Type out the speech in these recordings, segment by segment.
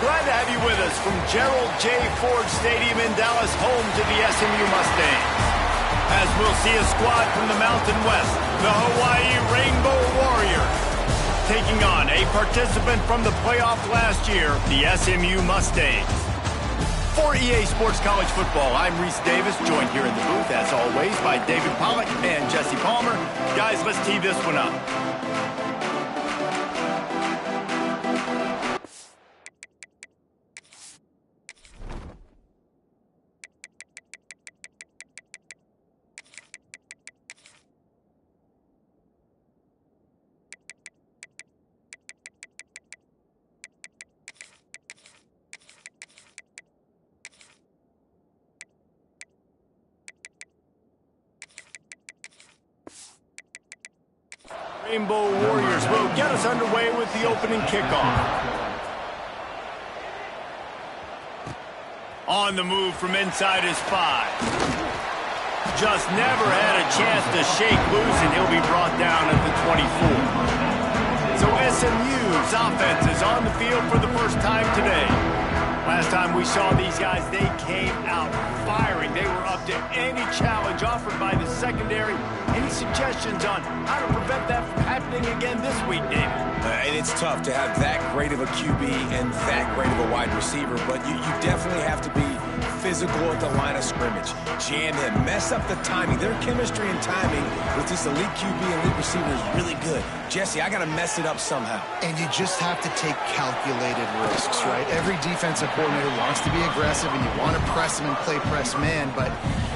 Glad to have you with us from Gerald J. Ford Stadium in Dallas, home to the SMU Mustangs. As we'll see a squad from the Mountain West, the Hawaii Rainbow Warriors, taking on a participant from the playoff last year, the SMU Mustangs. For EA Sports College Football, I'm Reese Davis, joined here in the booth, as always, by David Pollack and Jesse Palmer. Guys, let's tee this one up. Rainbow Warriors will get us underway with the opening kickoff. On the move from inside his 5. Just never had a chance to shake loose, and he'll be brought down at the 24. So SMU's offense is on the field for the first time today. Last time we saw these guys, they came out firing. They were up to any challenge offered by the secondary. Any suggestions on how to prevent that from happening again this week, David? And it's tough to have that great of a QB and that great of a wide receiver, but you definitely have to be physical at the line of scrimmage. Jam him, mess up the timing. Their chemistry and timing with this elite QB and elite receiver is really good. Jesse, I got to mess it up somehow. And you just have to take calculated risks, right? Every defensive coordinator wants to be aggressive, and you want to press him and play press man, but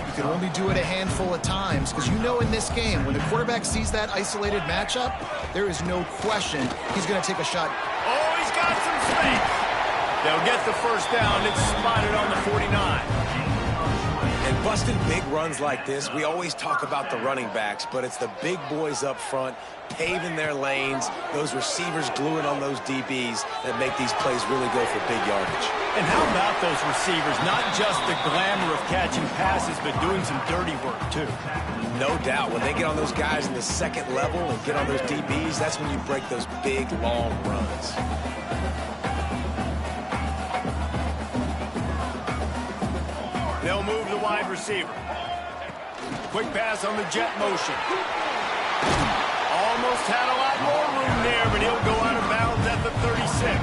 you can only do it a handful of times, because you know in this game, when the quarterback sees that isolated matchup, there is no question he's going to take a shot. Oh, he's got some space. They'll get the first down. It's spotted on the 49. And busting big runs like this, we always talk about the running backs, but it's the big boys up front paving their lanes, those receivers gluing on those DBs that make these plays really go for big yardage. And how about those receivers? Not just the glamour of catching passes, but doing some dirty work, too. No doubt. When they get on those guys in the second level and get on those DBs, that's when you break those big, long runs. They'll move the wide receiver. Quick pass on the jet motion. Almost had a lot more room there, but he'll go out of bounds at the 36.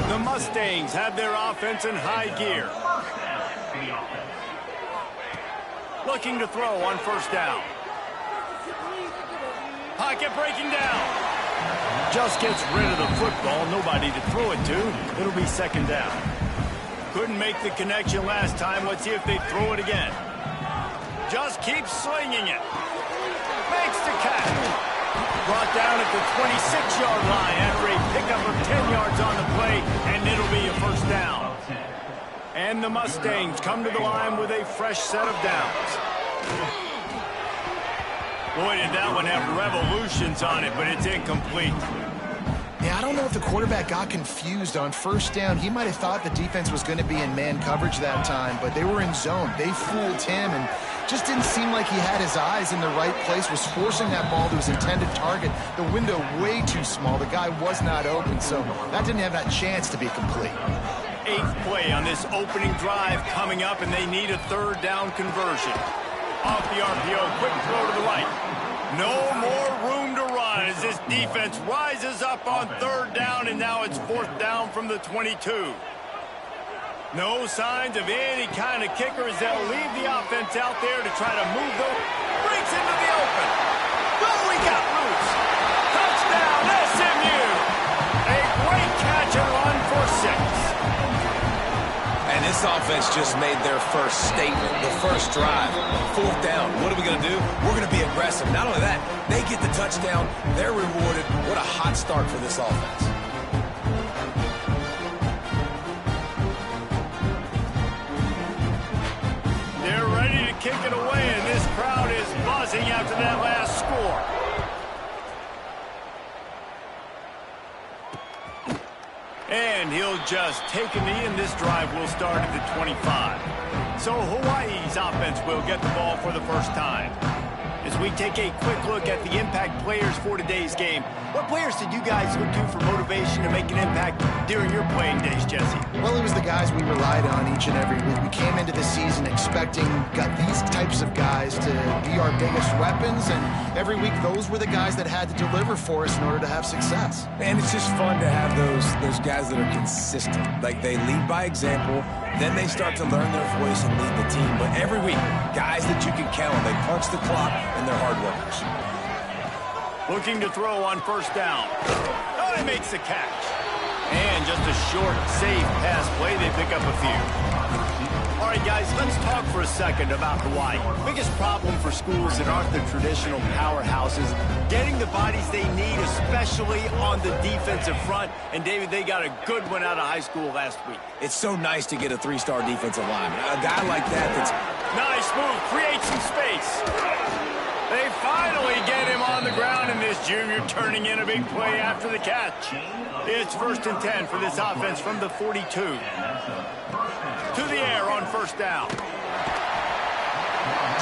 The Mustangs have their offense in high gear. Looking to throw on first down. Pocket breaking down. Just gets rid of the football. Nobody to throw it to. It'll be second down. Couldn't make the connection last time. Let's see if they throw it again. Just keeps slinging it. Makes the catch. Brought down at the 26-yard line after a pickup of 10 yards on the play, and it'll be a first down. And the Mustangs come to the line with a fresh set of downs. Boy, did that one have revolutions on it, but it's incomplete. Yeah, I don't know if the quarterback got confused on first down. He might have thought the defense was going to be in man coverage that time, but they were in zone. They fooled him and just didn't seem like he had his eyes in the right place, was forcing that ball to his intended target. The window way too small. The guy was not open, so that didn't have that chance to be complete. 8th play on this opening drive coming up, and they need a third down conversion. Off the RPO, quick throw to the right. No more room to run as this defense rises up on third down, and now it's fourth down from the 22. No signs of any kind of kicker as they'll leave the offense out there to try to move those. Breaks into the open. Oh, we got loose. Touchdown, SMU. A great catch and run for 6. And this offense just made their first statement, the first drive. Fourth down. What are we going to do? We're going to be aggressive. Not only that, they get the touchdown. They're rewarded. What a hot start for this offense. They're ready to kick it away, and this crowd is buzzing after that last score. And he'll just take a knee, and this drive will start at the 25. So Hawaii's offense will get the ball for the first time. As we take a quick look at the impact players for today's game, what players did you guys look to for motivation to make an impact during your playing days, Jesse? Well, it was the guys we relied on each and every week. We came into the season expecting these types of guys to be our biggest weapons, and every week those were the guys that had to deliver for us in order to have success. And it's just fun to have those guys that are consistent. Like, they lead by example, then they start to learn their voice and lead the team. But every week, guys that you can count on, they punch the clock, and they're hard workers. Looking to throw on first down. Oh, he makes the catch. And just a short, safe pass play. They pick up a few. All right, guys, let's talk for a second about Hawaii. Biggest problem for schools that aren't the traditional powerhouses, getting the bodies they need, especially on the defensive front. And, David, they got a good one out of high school last week. It's so nice to get a 3-star defensive lineman. A guy like that that's... Nice move. Create some space. They finally get him on the ground, and this junior turning in a big play after the catch. It's 1st and 10 for this offense from the 42. To the air on first down.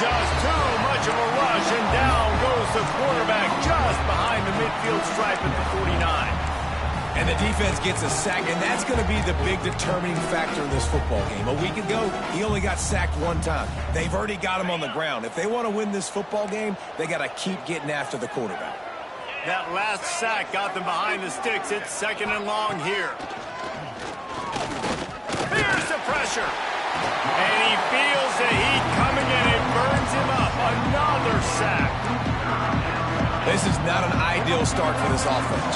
Just too much of a rush, and down goes the quarterback just behind the midfield stripe at the 49. And the defense gets a sack, and that's going to be the big determining factor in this football game. A week ago, he only got sacked one time. They've already got him on the ground. If they want to win this football game, they got to keep getting after the quarterback. That last sack got them behind the sticks. It's 2nd and long here. Here's the pressure. And he feels the heat coming in. It burns him up. Another sack. This is not an ideal start for this offense.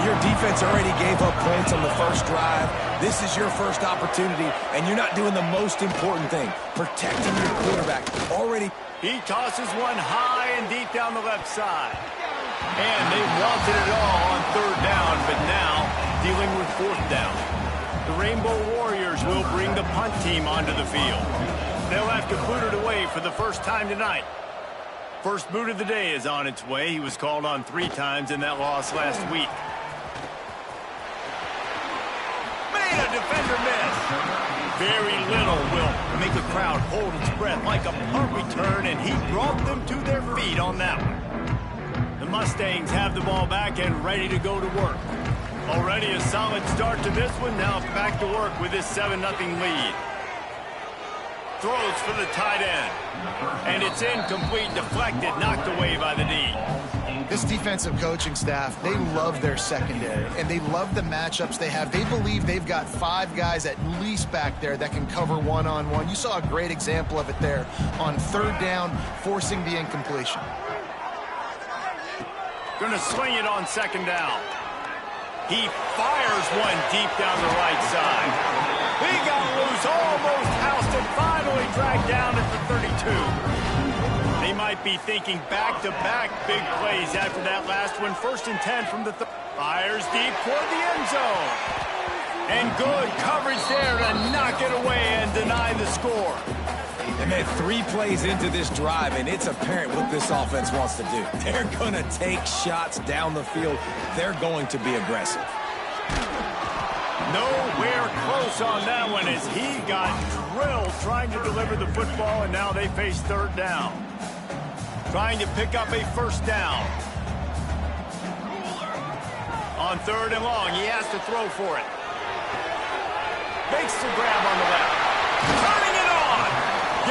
Your defense already gave up points on the first drive. This is your first opportunity, and you're not doing the most important thing, protecting your quarterback. Already. He tosses one high and deep down the left side. And they wanted it all on 3rd down, but now dealing with 4th down. The Rainbow Warriors will bring the punt team onto the field. They'll have to boot it away for the first time tonight. First boot of the day is on its way. He was called on 3 times in that loss last week. Made a defender miss. Very little will make a crowd hold its breath like a punt return, and he brought them to their feet on that one. The Mustangs have the ball back and ready to go to work. Already a solid start to this one. Now back to work with this 7-0 lead. Throws for the tight end. And it's incomplete, deflected, knocked away by the D. This defensive coaching staff, they love their secondary, and they love the matchups they have. They believe they've got 5 guys at least back there that can cover one-on-one. You saw a great example of it there on 3rd down, forcing the incompletion. Gonna swing it on 2nd down. He fires one deep down the right side. He got loose, almost housed, and finally dragged down at the 32. They might be thinking back-to-back big plays after that last one. 1st and 10 from the fires deep toward the end zone. And good coverage there to knock it away and deny the score. And then 3 plays into this drive, and it's apparent what this offense wants to do. They're going to take shots down the field. They're going to be aggressive. Nowhere close on that one as he got drilled trying to deliver the football, and now they face 3rd down. Trying to pick up a 1st down. On 3rd and long, he has to throw for it. Makes the grab on the left. Turning it on.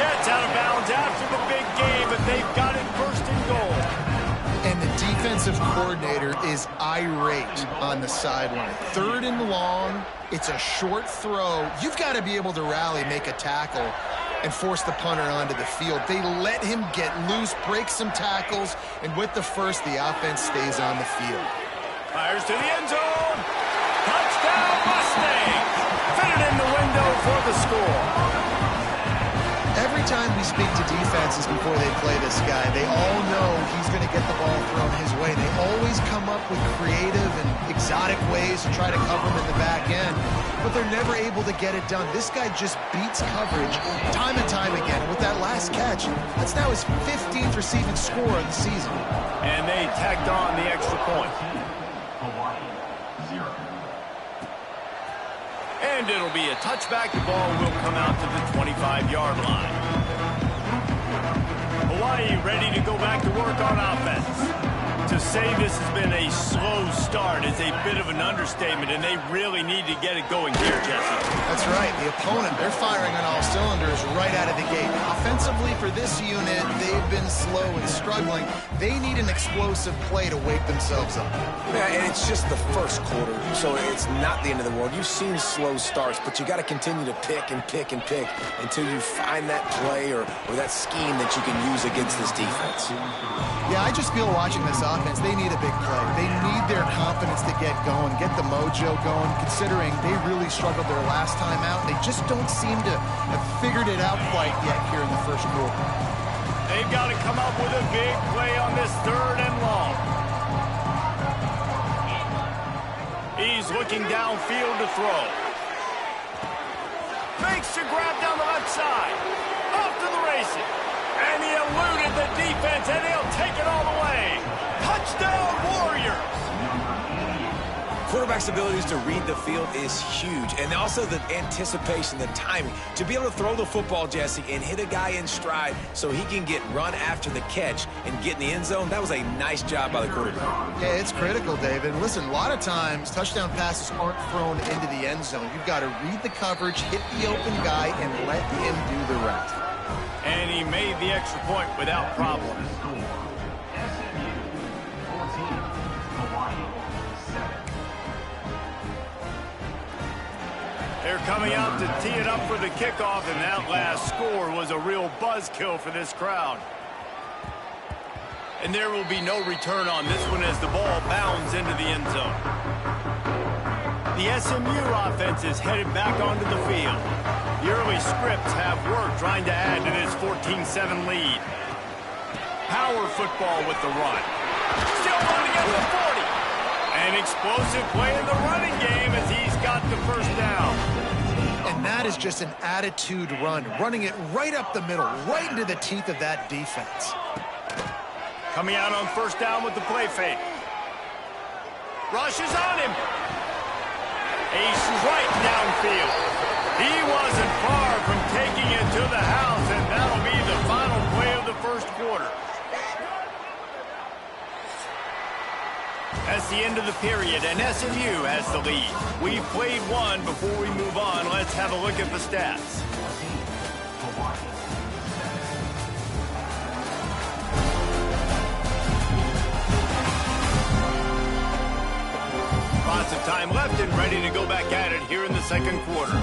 Gets out of bounds after the big game, but they've got it 1st and goal. And the defensive coordinator is irate on the sideline. 3rd and long, it's a short throw. You've got to be able to rally, make a tackle, and force the punter onto the field. They let him get loose, break some tackles, and with the 1st, the offense stays on the field. Fires to the end zone. Touchdown Mustangs. Fitted in the window for the score. Every time we speak to defenses before they play this guy, they all know he's going to get the ball thrown his way. They always come up with creative and exotic ways to try to cover him in the back end, but they're never able to get it done. This guy just beats coverage time and time again. And with that last catch, that's now his 15th receiving score of the season. And they tacked on the extra point. And it'll be a touchback. The ball will come out to the 25-yard line. Hawaii Hawaii ready to go back to work on offense. To say this has been a slow start is a bit of an understatement, and they really need to get it going here, Jesse. That's right. The opponent, they're firing on all cylinders right out of the gate. Offensively for this unit, they've been slow and struggling. They need an explosive play to wake themselves up. Yeah, and it's just the first quarter, so it's not the end of the world. You've seen slow starts, but you got to continue to pick and pick and pick until you find that play or that scheme that you can use against this defense. Yeah, I just feel watching this offense, they need a big play. They need their confidence to get going, get the mojo going, considering they really struggled their last time out. They just don't seem to have figured it out quite yet here in the first quarter. They've got to come up with a big play on this 3rd and long. He's looking downfield to throw. Fakes to grab down the left side. Off to the races. And he eluded the defense, and he'll take it all the way. Touchdown, Warriors! Quarterback's abilities to read the field is huge, and also the anticipation, the timing. To be able to throw the football, Jesse, and hit a guy in stride so he can get run after the catch and get in the end zone, that was a nice job by the quarterback. Yeah, it's critical, David. Listen, a lot of times, touchdown passes aren't thrown into the end zone. You've got to read the coverage, hit the open guy, and let him do the rest. And he made the extra point without problem. They're coming out to tee it up for the kickoff, and that last score was a real buzzkill for this crowd. And there will be no return on this one as the ball bounds into the end zone. The SMU offense is headed back onto the field. The early scripts have worked trying to add to this 14-7 lead. Power football with the run. Still running at the 40. An explosive play in the running game as he's got the first down. And that is just an attitude run, running it right up the middle, right into the teeth of that defense. Coming out on first down with the play fake. Rush is on him. A strike downfield. He wasn't far from taking it to the house, and that'll be the final play of the first quarter. That's the end of the period, and SMU has the lead. We've played one. Before we move on, let's have a look at the stats. Lots of time left and ready to go back at it here in the second quarter.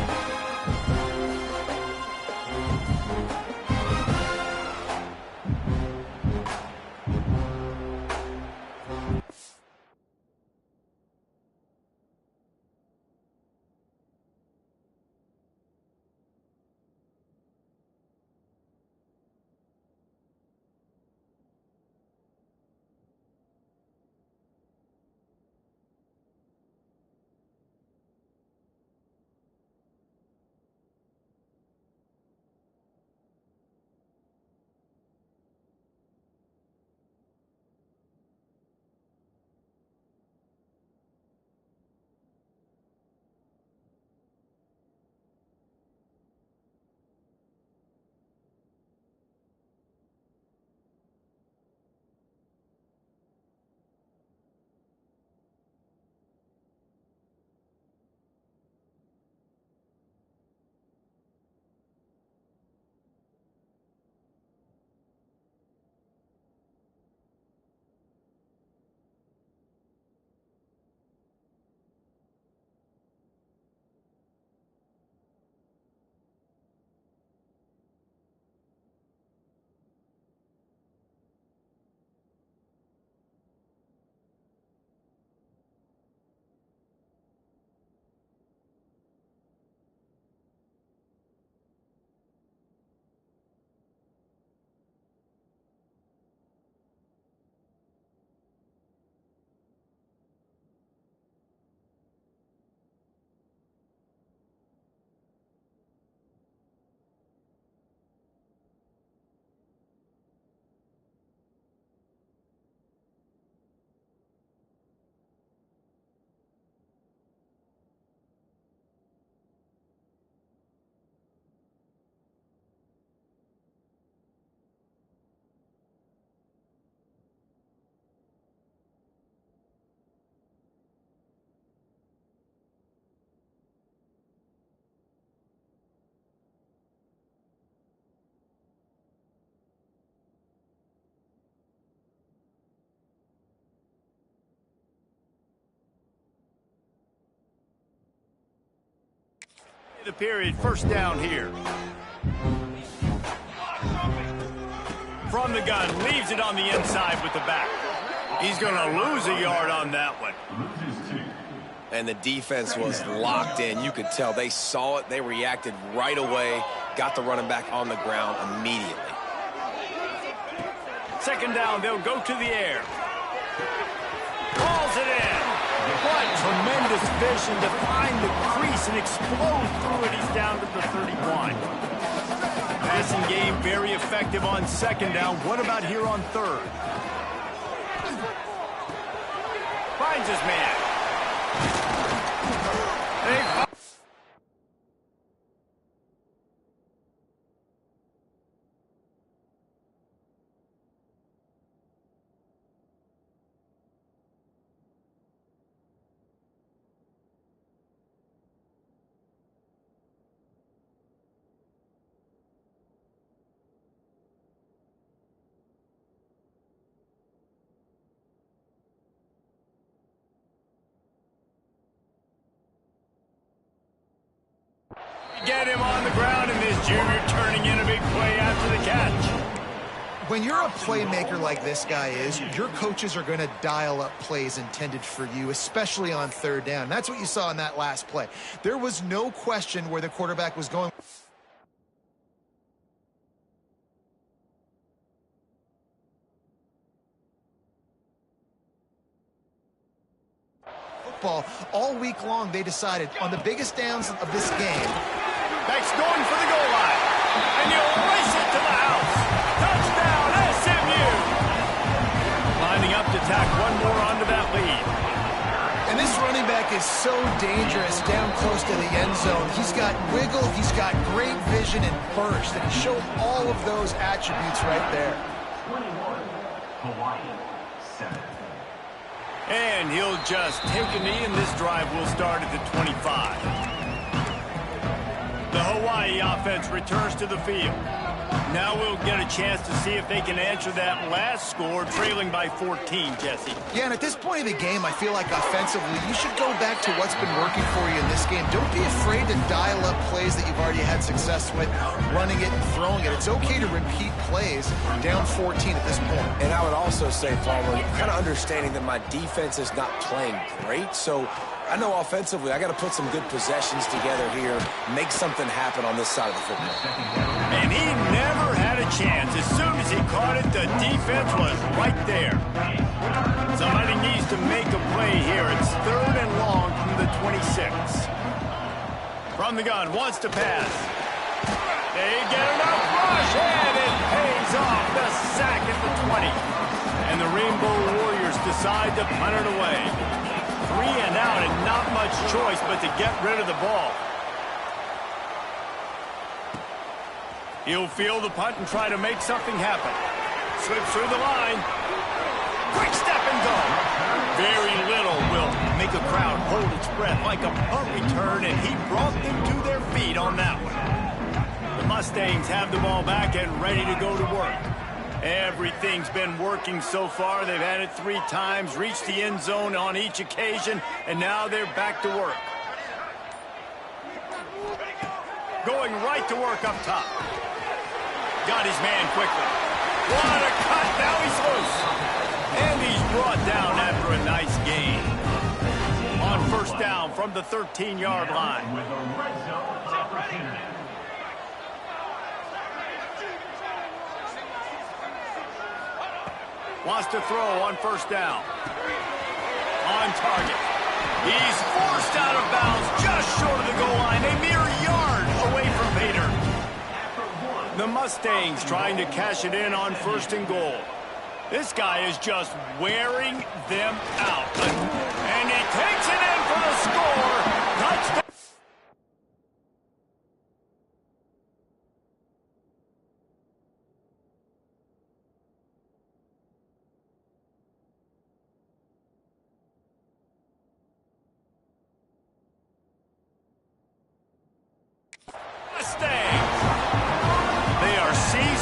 The period, first down here. From the gun, leaves it on the inside with the back. He's going to lose a yard on that one. And the defense was locked in. You could tell they saw it. They reacted right away. Got the running back on the ground immediately. Second down, they'll go to the air. Calls it in. What tremendous vision to find the crease and explode through it. He's down to the 31. Passing game very effective on second down. What about here on third? Finds his man. Get him on the ground, and this junior turning in a big play after the catch. When you're a playmaker like this guy is, your coaches are going to dial up plays intended for you, especially on third down. That's what you saw in that last play. There was no question where the quarterback was going. Football, all week long, they decided on the biggest downs of this game. Back's going for the goal line. And you'll race it to the house. Touchdown, SMU. Lining up to tack one more onto that lead. And this running back is so dangerous down close to the end zone. He's got wiggle, he's got great vision and burst, and he showed all of those attributes right there. 21, Hawaii 7. And he'll just take a knee, and this drive will start at the 25. The Hawaii offense returns to the field. Now we'll get a chance to see if they can answer that last score, trailing by 14, Jesse. Yeah, and at this point of the game, I feel like offensively, you should go back to what's been working for you in this game. Don't be afraid to dial up plays that you've already had success with, running it and throwing it. It's okay to repeat plays down 14 at this point. And I would also say, Palmer, kind of understanding that my defense is not playing great, so I know offensively I got to put some good possessions together here, make something happen on this side of the football. And he never had a chance. As soon as he caught it, the defense was right there. Somebody needs to make a play here. It's third and long from the 26. From the gun, wants to pass. They get enough rush, and it pays off. The sack at the 20. And the Rainbow Warriors decide to punt it away. 3 and out, and not much choice but to get rid of the ball. He'll field the punt and try to make something happen. Slips through the line. Quick step and go. Very little will make a crowd hold its breath like a punt return, and he brought them to their feet on that one. The Mustangs have the ball back and ready to go to work. Everything's been working so far. They've had it 3 times, reached the end zone on each occasion, and now they're back to work. Going right to work up top. Got his man quickly. What a cut. Now he's loose. And he's brought down after a nice gain. On first down from the 13-yard line. With a red zone opportunity. Wants to throw on first down. On target. He's forced out of bounds just short of the goal line. A mere yard away from Pater. The Mustangs trying to cash it in on first and goal. This guy is just wearing them out. And he takes it in for the score. Touchdown.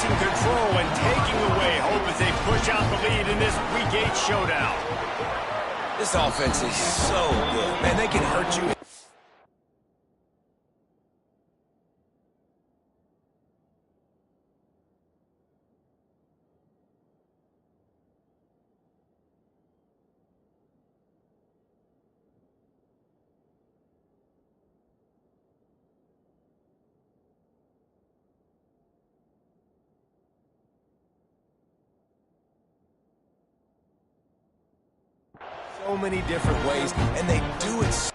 Control and taking away hope as they push out the lead in this Week 8 showdown. This offense is so good. Man, they can hurt you. so many different ways, and they do it so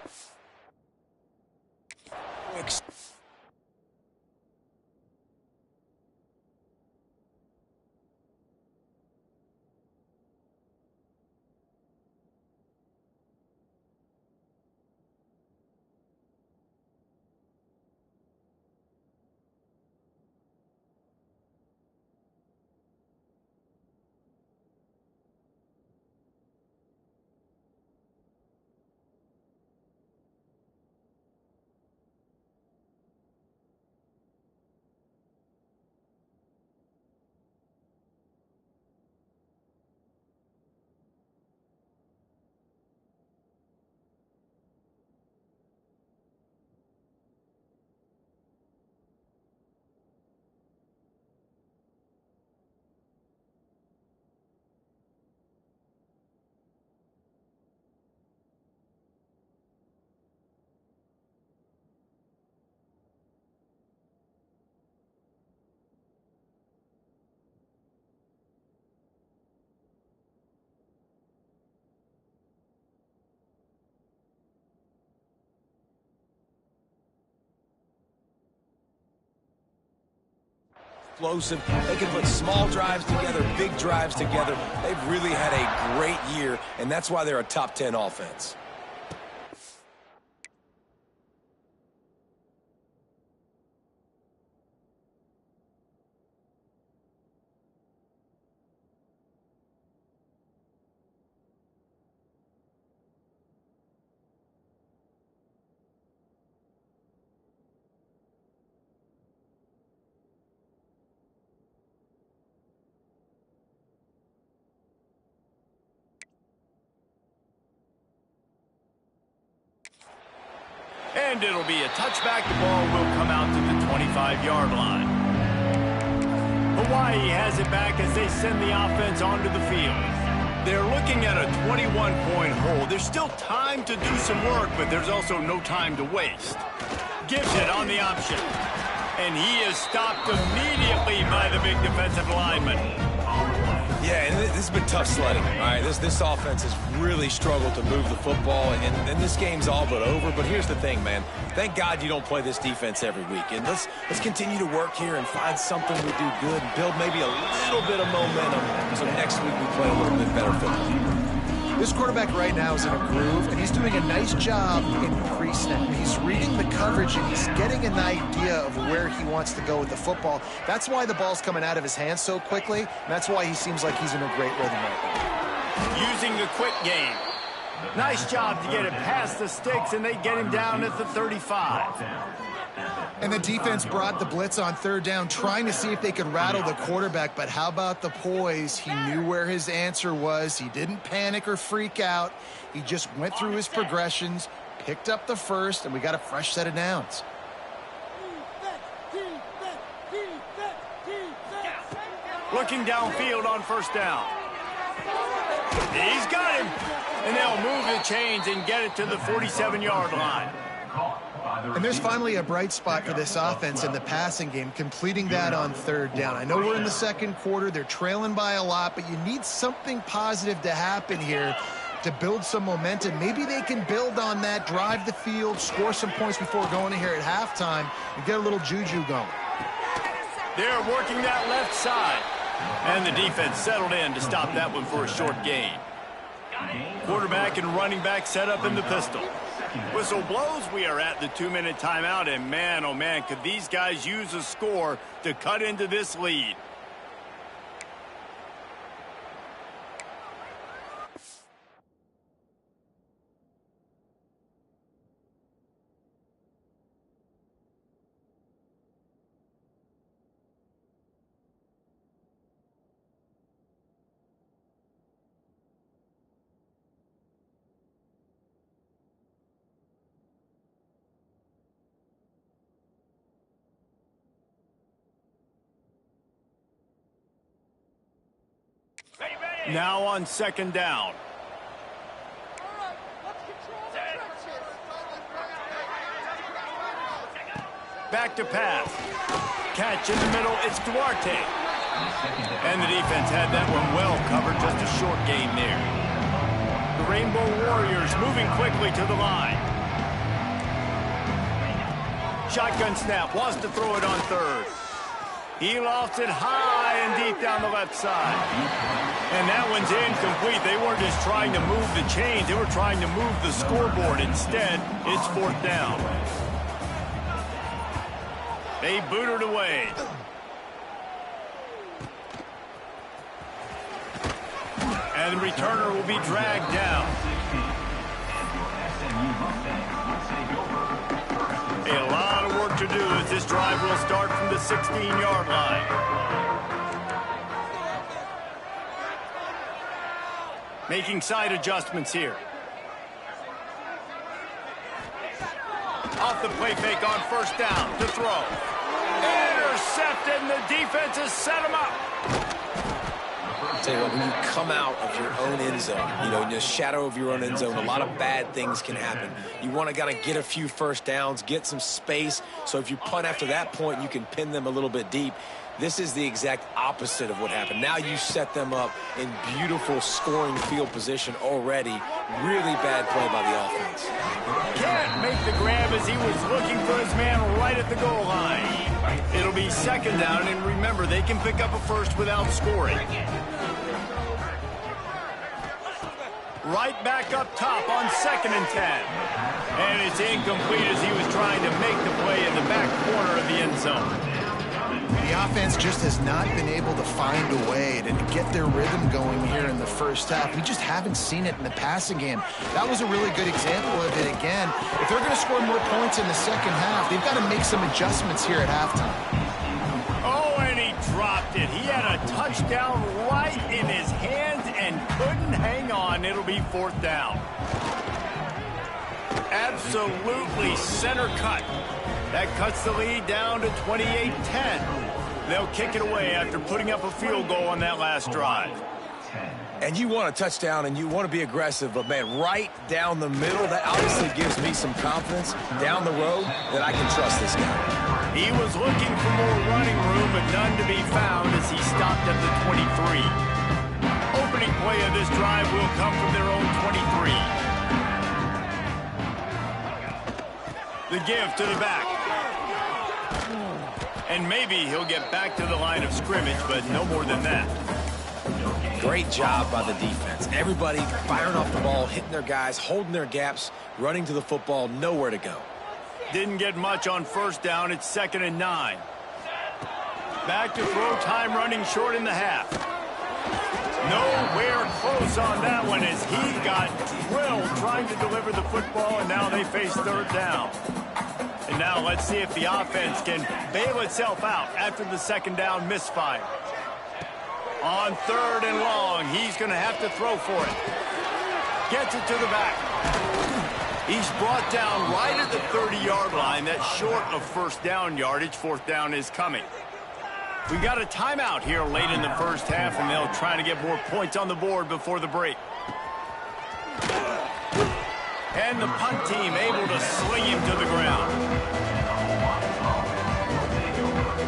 explosive. They can put small drives together, big drives together. They've really had a great year, and that's why they're a top 10 offense. And it'll be a touchback. The ball will come out to the 25-yard line. Hawaii has it back as they send the offense onto the field. They're looking at a 21-point hole. There's still time to do some work, but there's also no time to waste. Gives it on the option. And he is stopped immediately by the big defensive lineman. Yeah, and this has been tough sledding. All right, this offense has really struggled to move the football, and this game's all but over. But here's the thing, man. Thank God you don't play this defense every week. And let's continue to work here and find something we do good and build maybe a little bit of momentum so next week we play a little bit better football. This quarterback right now is in a groove, and he's doing a nice job in pre-snap. He's reading the coverage, and he's getting an idea of where he wants to go with the football. That's why the ball's coming out of his hands so quickly, and that's why he seems like he's in a great rhythm right now. Using the quick game. Nice job to get it past the sticks, and they get him down at the 35. And the defense brought the blitz on third down, trying to see if they could rattle the quarterback. But how about the poise? He knew where his answer was. He didn't panic or freak out. He just went through his progressions, picked up the first, and we got a fresh set of downs. Looking downfield on first down. He's got him. And they'll move the chains and get it to the 47-yard line. And there's finally a bright spot for this offense in the passing game, completing that on third down. I know we're in the second quarter. They're trailing by a lot, but you need something positive to happen here to build some momentum. Maybe they can build on that, drive the field, score some points before going in here at halftime, and get a little juju going. They're working that left side. And the defense settled in to stop that one for a short gain. Quarterback and running back set up in the pistol. Whistle blows. We are at the 2-minute timeout, and man, oh man, could these guys use a score to cut into this lead. Now on second down. Back to pass. Catch in the middle. It's Duarte. And the defense had that one well covered. Just a short gain there. The Rainbow Warriors moving quickly to the line. Shotgun snap, wants to throw it on third. He lofts it high and deep down the left side. And that one's incomplete. They weren't just trying to move the chains, they were trying to move the scoreboard. Instead, it's fourth down. They boot it away. And the returner will be dragged down. A lot of work to do as this drive will start from the 16-yard line. Making side adjustments here. Off the play fake on first down to throw. Intercepted, and the defense has set him up. I'll tell you what, when you come out of your own end zone, you know, in the shadow of your own end zone, a lot of bad things can happen. You want to kind of get a few first downs, get some space, so if you punt after that point, you can pin them a little bit deep. This is the exact opposite of what happened. Now you set them up in beautiful scoring field position already. Really bad play by the offense. Can't make the grab as he was looking for his man right at the goal line. It'll be second down, and remember, they can pick up a first without scoring. Right back up top on 2nd and 10. And it's incomplete as he was trying to make the play in the back corner of the end zone. The offense just has not been able to find a way to get their rhythm going here in the first half. We just haven't seen it in the passing game. That was a really good example of it again. If they're going to score more points in the second half, they've got to make some adjustments here at halftime. Oh, and he dropped it. He had a touchdown right in his hands and couldn't hang on. It'll be fourth down. Absolutely center cut. That cuts the lead down to 28-10. They'll kick it away after putting up a field goal on that last drive. And you want a touchdown and you want to be aggressive, but, man, right down the middle, that obviously gives me some confidence down the road that I can trust this guy. He was looking for more running room, but none to be found as he stopped at the 23. Opening play of this drive will come from their own 23. The give to the back. And maybe he'll get back to the line of scrimmage, but no more than that. Great job by the defense. Everybody firing off the ball, hitting their guys, holding their gaps, running to the football, nowhere to go. Didn't get much on first down. It's 2nd and 9. Back to throw time, running short in the half. Nowhere close on that one as he got drilled trying to deliver the football, and now they face third down. And now let's see if the offense can bail itself out after the second down misfire. On 3rd and long, he's going to have to throw for it. Gets it to the back. He's brought down right at the 30-yard line. That's short of first down yardage. Fourth down is coming. We got a timeout here late in the first half, and they'll try to get more points on the board before the break. And the punt team able to sling him to the ground.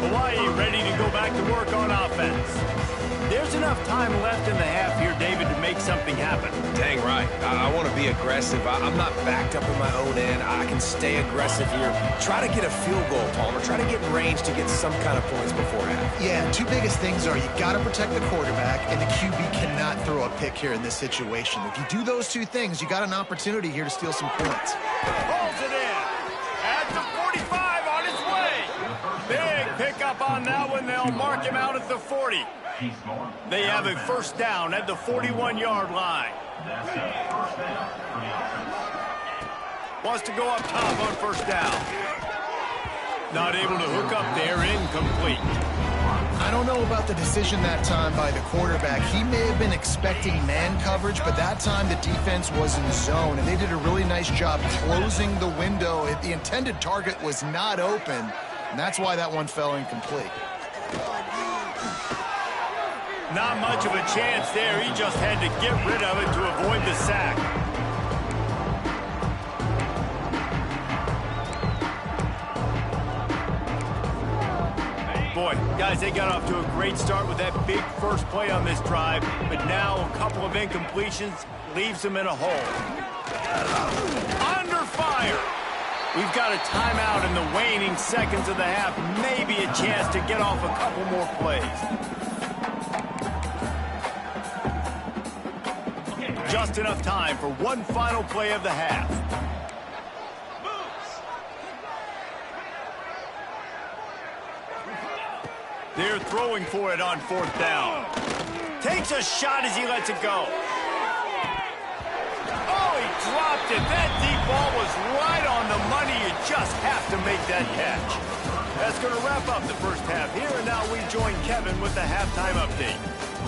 Hawaii ready to go back to work on offense. There's enough time left in the half here, David, to make something happen. Dang right. I want to be aggressive. I'm not backed up in my own end. I can stay aggressive here. Try to get a field goal, Palmer. Try to get in range to get some kind of points before half. Yeah, two biggest things are you got to protect the quarterback, and the QB cannot throw a pick here in this situation. If you do those two things, you got an opportunity here to steal some points. Pulls it in. At the 45 on his way. Big pickup on that one. They'll mark him out at the 40. They have a first down at the 41-yard line. Wants to go up top on first down. Not able to hook up there, incomplete. I don't know about the decision that time by the quarterback. He may have been expecting man coverage, but that time the defense was in zone, and they did a really nice job closing the window. The intended target was not open, and that's why that one fell incomplete. Not much of a chance there. He just had to get rid of it to avoid the sack. Boy, guys, they got off to a great start with that big first play on this drive, but now a couple of incompletions leaves them in a hole. Under fire. We've got a timeout in the waning seconds of the half. Maybe a chance to get off a couple more plays. Just enough time for one final play of the half. They're throwing for it on 4th down. Takes a shot as he lets it go. Oh, he dropped it. That deep ball was right on the money. You just have to make that catch. That's going to wrap up the first half here, and now we join Kevin with the halftime update.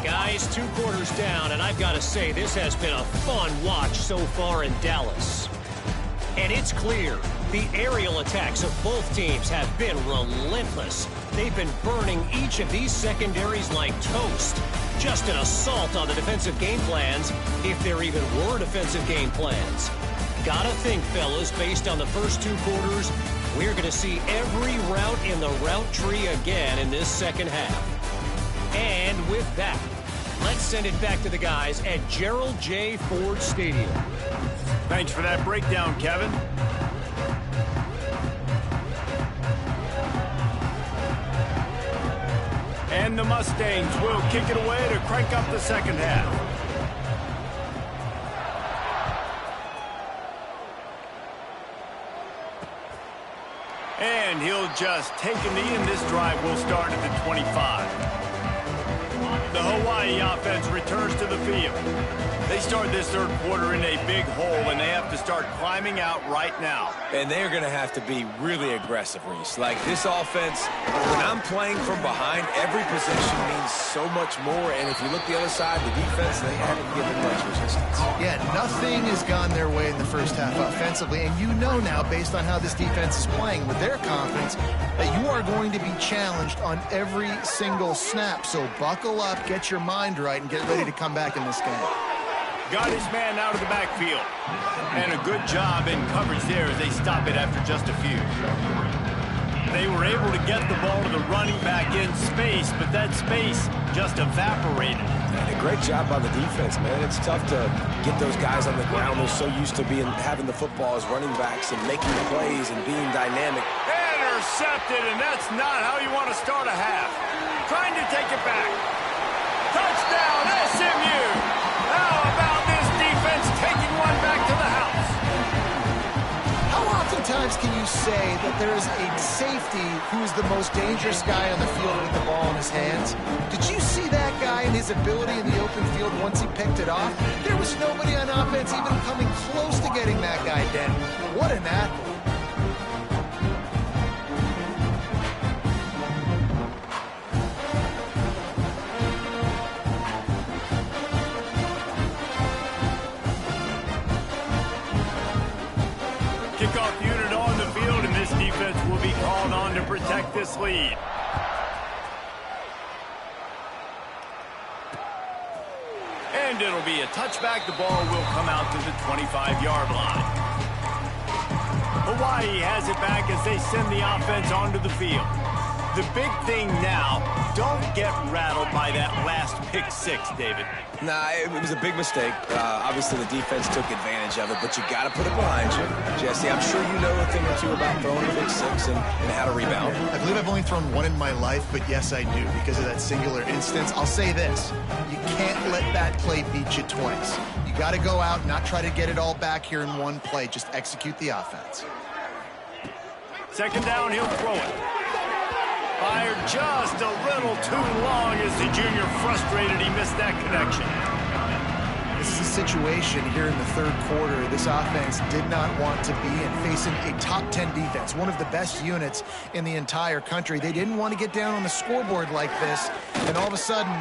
Guys, 2 quarters down, and I've got to say, this has been a fun watch so far in Dallas. And it's clear, the aerial attacks of both teams have been relentless. They've been burning each of these secondaries like toast. Just an assault on the defensive game plans, if there even were defensive game plans. Gotta think, fellas, based on the first 2 quarters, we're going to see every route in the route tree again in this second half. And with that, let's send it back to the guys at Gerald J. Ford Stadium. Thanks for that breakdown, Kevin. And the Mustangs will kick it away to crank up the second half. And he'll just take a knee, and this drive will start at the 25. The Hawaii offense returns to the field. They start this third quarter in a big hole, and they have to start climbing out right now. And they're going to have to be really aggressive, Reese. Like this offense, when I'm playing from behind, every possession means so much more. And if you look the other side, the defense, they haven't given much resistance. Yeah, nothing has gone their way in the first half offensively. And you know now, based on how this defense is playing with their confidence, that you are going to be challenged on every single snap. So buckle up, get your mind right, and get ready to come back in this game. Got his man out of the backfield. And a good job in coverage there as they stop it after just a few. They were able to get the ball to the running back in space, but that space just evaporated. And a great job by the defense, man. It's tough to get those guys on the ground. They're so used to having the football as running backs and making plays and being dynamic. Intercepted, and that's not how you want to start a half. Trying to take it back. Touchdown, SMU! How about this defense taking one back to the house? How oftentimes can you say that there is a safety who's the most dangerous guy on the field with the ball in his hands? Did you see that guy and his ability in the open field once he picked it off? There was nobody on offense even coming close to getting that guy down. What an athlete. Kickoff unit on the field, and this defense will be called on to protect this lead. And it'll be a touchback. The ball will come out to the 25-yard line. Hawaii has it back as they send the offense onto the field. The big thing now, don't get rattled by that last pick six, David. Nah, it was a big mistake. Obviously, the defense took advantage of it, but you got to put it behind you. Jesse, I'm sure you know a thing or two about throwing a pick six and how to rebound. I believe I've only thrown one in my life, but yes, I do, because of that singular instance. I'll say this. You can't let that play beat you twice. You got to go out and not try to get it all back here in one play. Just execute the offense. Second down, he'll throw it. Fired just a little too long as the junior frustrated. He missed that connection. This is a situation here in the third quarter this offense did not want to be in, facing a top 10 defense, one of the best units in the entire country. They didn't want to get down on the scoreboard like this, and all of a sudden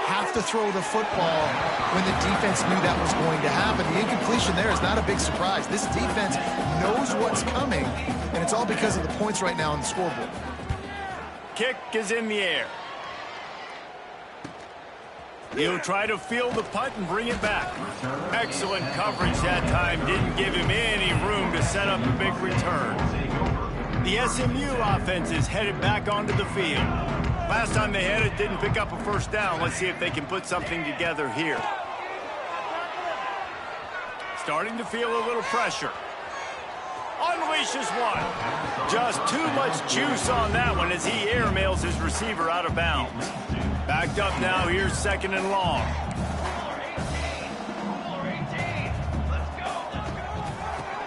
have to throw the football when the defense knew that was going to happen. The incompletion there is not a big surprise. This defense knows what's coming, and it's all because of the points right now on the scoreboard. Kick is in the air. He'll try to field the punt and bring it back. Excellent coverage that time. Didn't give him any room to set up a big return. The SMU offense is headed back onto the field. Last time they had it, didn't pick up a first down. Let's see if they can put something together here. starting to feel a little pressure. Unleashes one. Just too much juice on that one as he airmails his receiver out of bounds. Backed up now, here's 2nd and long.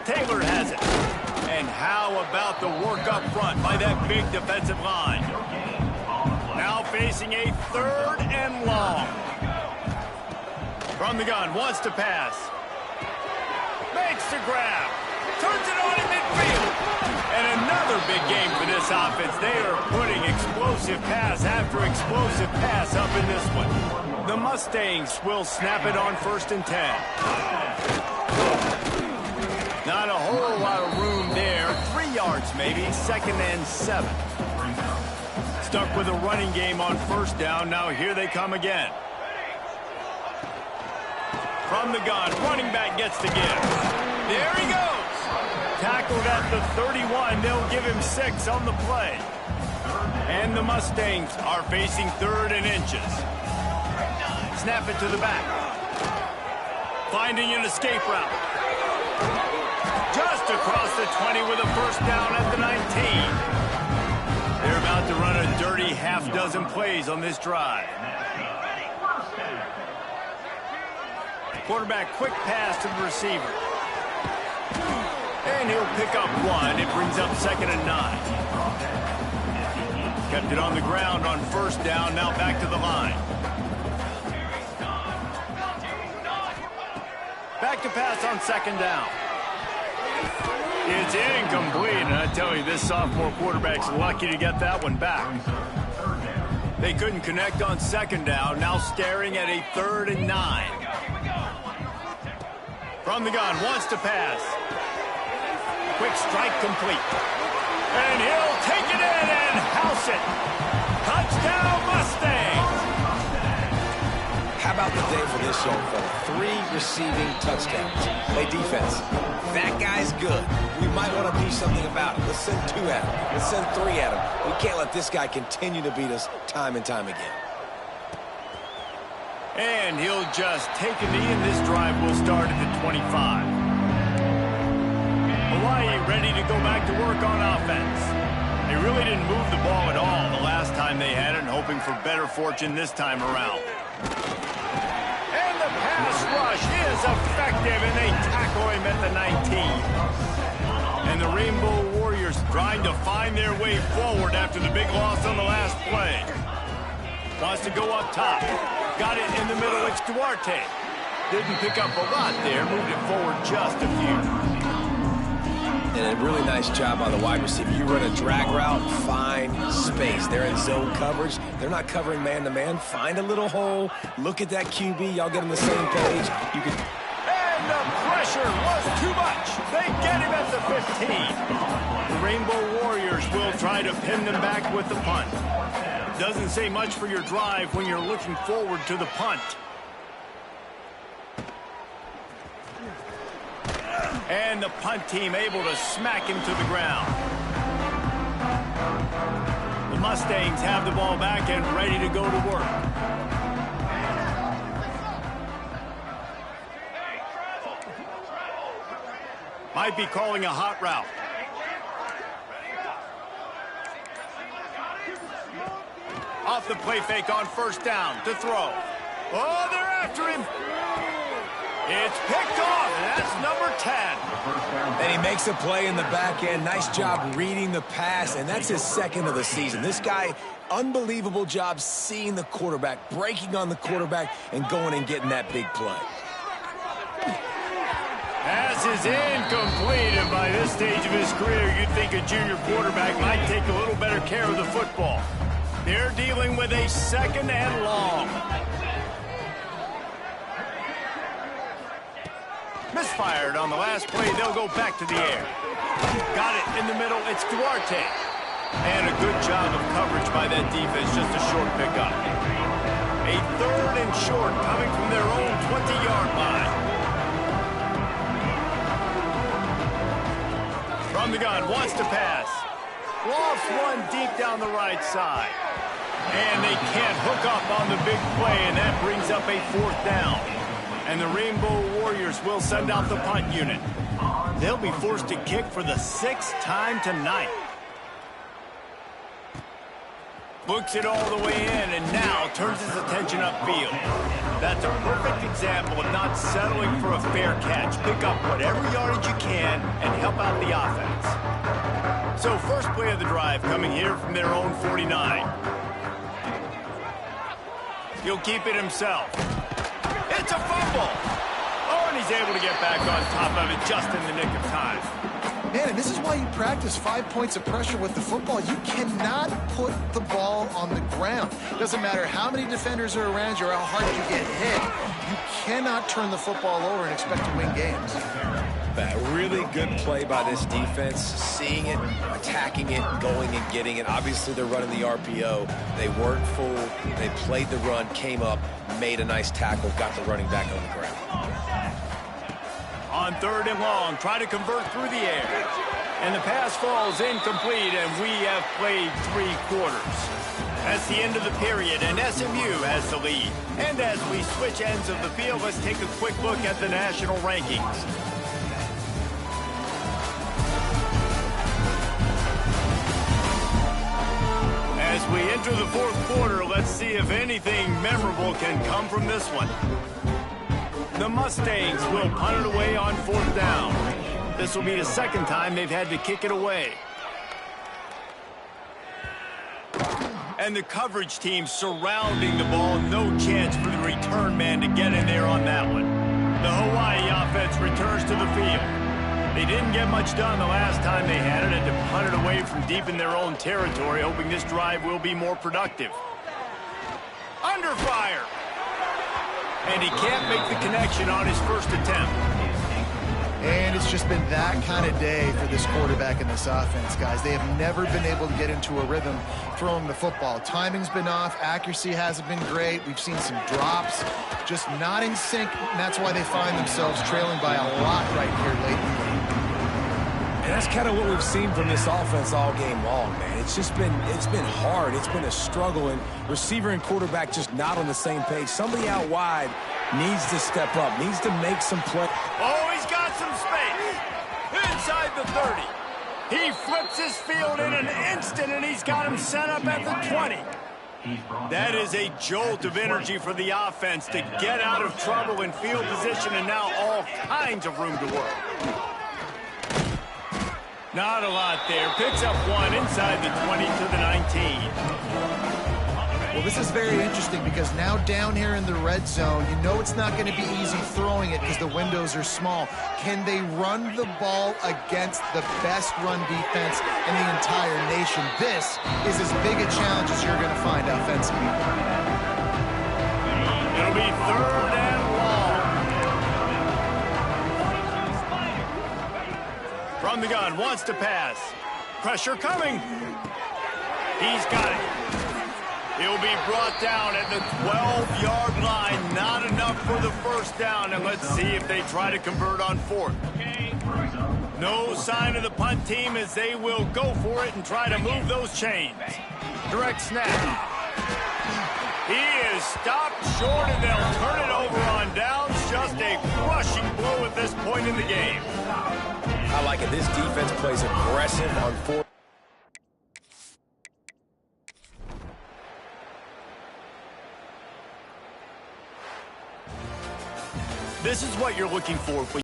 Taylor has it. And how about the work up front by that big defensive line? Now facing a 3rd and long. From the gun, wants to pass. Makes the grab. Turns it on in midfield. And another big game for this offense. They are putting explosive pass after explosive pass up in this one. The Mustangs will snap it on 1st and 10. Not a whole lot of room there. 3 yards maybe. 2nd and 7. Stuck with a running game on 1st down. Now here they come again. From the gun, running back gets the give. There he goes. Tackled at the 31. They'll give him 6 on the play. And the Mustangs are facing 3rd and inches. Snap it to the back. Finding an escape route. Just across the 20 with a 1st down at the 19. They're about to run a dirty half-dozen plays on this drive. Quarterback quick pass to the receiver. And he'll pick up 1. It brings up 2nd and 9. Kept it on the ground on 1st down. Now back to the line. Back to pass on 2nd down. It's incomplete, and I tell you, this sophomore quarterback's lucky to get that one back. They couldn't connect on 2nd down, now staring at a 3rd and 9. From the gun, wants to pass. Quick strike complete. And he'll take it in and house it. Touchdown, Mustangs! How about the day for this young fella? 3 receiving touchdowns. Play defense. That guy's good. We might want to do something about it. Let's send 2 at him. Let's send 3 at him. We can't let this guy continue to beat us time and time again. And he'll just take a knee, and this drive will start at the 25. Hawaii ready to go back to work on offense. They really didn't move the ball at all the last time they had it, and hoping for better fortune this time around. And the pass rush is effective, and they tackle him at the 19. And the Rainbow Warriors trying to find their way forward after the big loss on the last play. Wants to go up top. Got it in the middle. It's Duarte. Didn't pick up a lot there. Moved it forward just a few. And a really nice job on the wide receiver. You run a drag route, find space. They're in zone coverage. They're not covering man-to-man. Find a little hole. Look at that QB. Y'all get on the same page. You can. And the pressure was too much. They get him at the 15. The Rainbow Warriors will try to pin them back with the punt. Doesn't say much for your drive when you're looking forward to the punt. And the punt team able to smack him to the ground. The Mustangs have the ball back and ready to go to work. Might be calling a hot route. Off the play fake on 1st down to throw. Oh, they're after him. It's picked off, and that's number 10. And he makes a play in the back end. Nice job reading the pass, and that's his 2nd of the season. This guy, unbelievable job seeing the quarterback, breaking on the quarterback, and going and getting that big play. Pass is incomplete, and by this stage of his career, you'd think a junior quarterback might take a little better care of the football. They're dealing with a 2nd and long. Misfired on the last play. They'll go back to the air. Got it in the middle. It's Duarte. And a good job of coverage by that defense. Just a short pickup. A 3rd and short coming from their own 20-yard line. From the gun. Wants to pass. Lofts one deep down the right side. And they can't hook up on the big play, and that brings up a 4th down. And the Rainbow Warriors will send out the punt unit. They'll be forced to kick for the 6th time tonight. Looks it all the way in and now turns his attention upfield. That's a perfect example of not settling for a fair catch. Pick up whatever yardage you can and help out the offense. So first play of the drive coming here from their own 49. He'll keep it himself. It's a fumble. Oh, and he's able to get back on top of it just in the nick of time. Man, and this is why you practice 5 points of pressure with the football. You cannot put the ball on the ground. Doesn't matter how many defenders are around you or how hard you get hit. You cannot turn the football over and expect to win games. A really good play by this defense, seeing it, attacking it, going and getting it. Obviously, they're running the RPO. They weren't fooled. They played the run, came up, made a nice tackle, got the running back on the ground. On 3rd and long, try to convert through the air. And the pass falls incomplete, and we have played 3 quarters. That's the end of the period, and SMU has the lead. And as we switch ends of the field, let's take a quick look at the national rankings. As we enter the 4th quarter, let's see if anything memorable can come from this one. The Mustangs will punt it away on 4th down. This will be the 2nd time they've had to kick it away. And the coverage team surrounding the ball. No chance for the return man to get in there on that one. The Hawaii offense returns to the field. They didn't get much done the last time they had it and to punt it away from deep in their own territory, hoping this drive will be more productive. Under fire. And he can't make the connection on his first attempt. And it's just been that kind of day for this quarterback and this offense, guys. They have never been able to get into a rhythm throwing the football. Timing's been off. Accuracy hasn't been great. We've seen some drops, just not in sync, and that's why they find themselves trailing by a lot right here late in the game. And that's kind of what we've seen from this offense all game long, man. It's been hard. It's been a struggle, and receiver and quarterback just not on the same page. Somebody out wide needs to step up, needs to make some play. Oh, he's got some space. Inside the 30. He flips his field in an instant, and he's got him set up at the 20. That is a jolt of energy for the offense to get out of trouble in field position, and now all kinds of room to work. Not a lot there. Picks up 1 inside the 20 to the 19. Well, this is very interesting because now down here in the red zone, you know it's not going to be easy throwing it because the windows are small. Can they run the ball against the best run defense in the entire nation? This is as big a challenge as you're going to find offensively. It'll be 3rd and long. From the gun, wants to pass. Pressure coming. He's got it. He'll be brought down at the 12-yard line. Not enough for the first down, and let's see if they try to convert on 4th. No sign of the punt team as they will go for it and try to move those chains. Direct snap. He is stopped short, and they'll turn it over on downs. Just a crushing blow at this point in the game. I like it. This defense plays aggressive on 4th. This is what you're looking for.